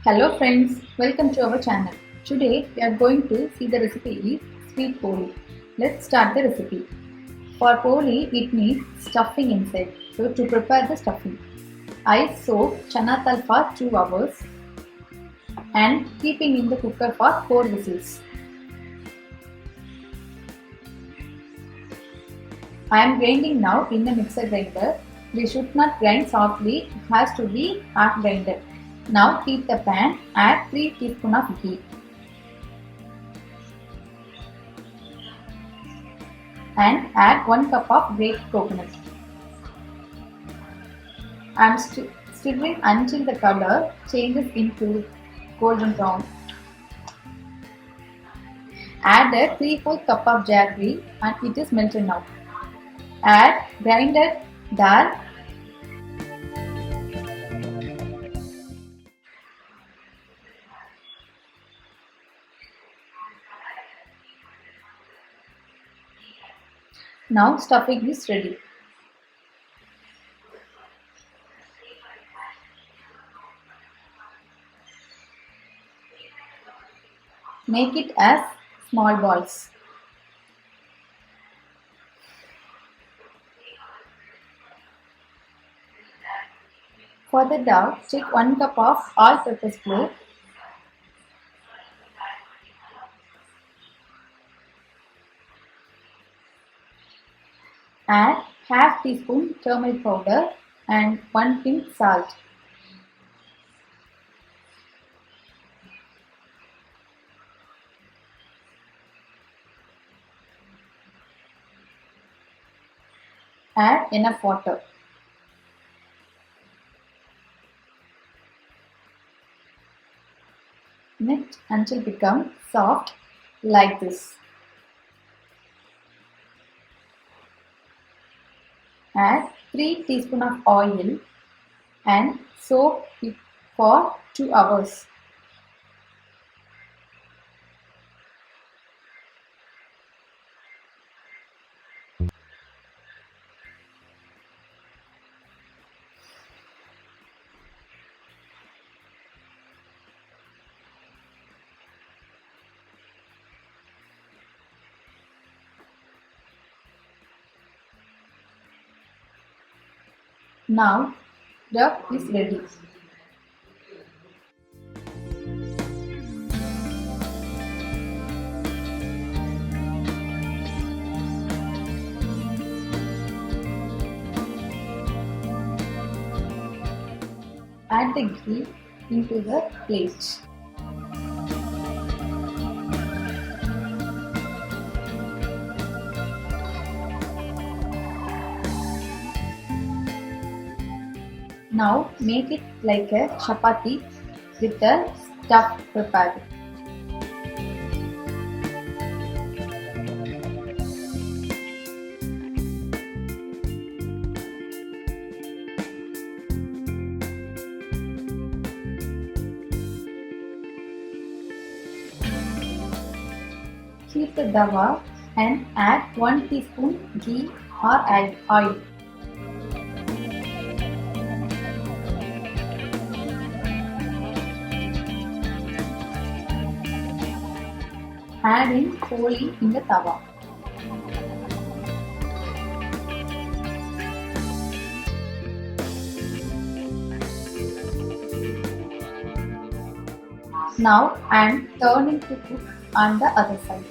Hello friends, welcome to our channel. Today we are going to see the recipe is sweet poli. Let's start the recipe. For poli it needs stuffing inside. So to prepare the stuffing, I soak channa dal for 2 hours and keeping in the cooker for 4 whistles. I am grinding now in the mixer grinder. We should not grind softly, it has to be hard grinded. Now heat the pan, add 3 teaspoons of ghee and add 1 cup of grated coconut. I am stirring until the color changes into golden brown. Add a 3/4 cup of jaggery and it is melted now. Add grinded dal. Now stuffing is ready. Make it as small balls. For the dough, take 1 cup of all-purpose flour, add half teaspoon turmeric powder and 1 pinch salt. Add enough water. Mix until become soft like this. Add 3 teaspoons of oil and soak it for 2 hours. Now dough is ready. Add the ghee into the plate. Now make it like a chapati with the stuff prepared. Heat the tawa and add 1 teaspoon ghee or oil. Add in poli in the tawa. Now I am turning to cook on the other side.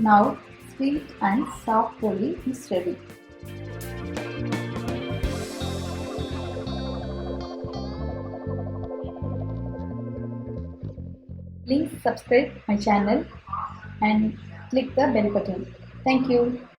Now sweet and soft poli is ready. Please subscribe my channel and click the bell button. Thank you.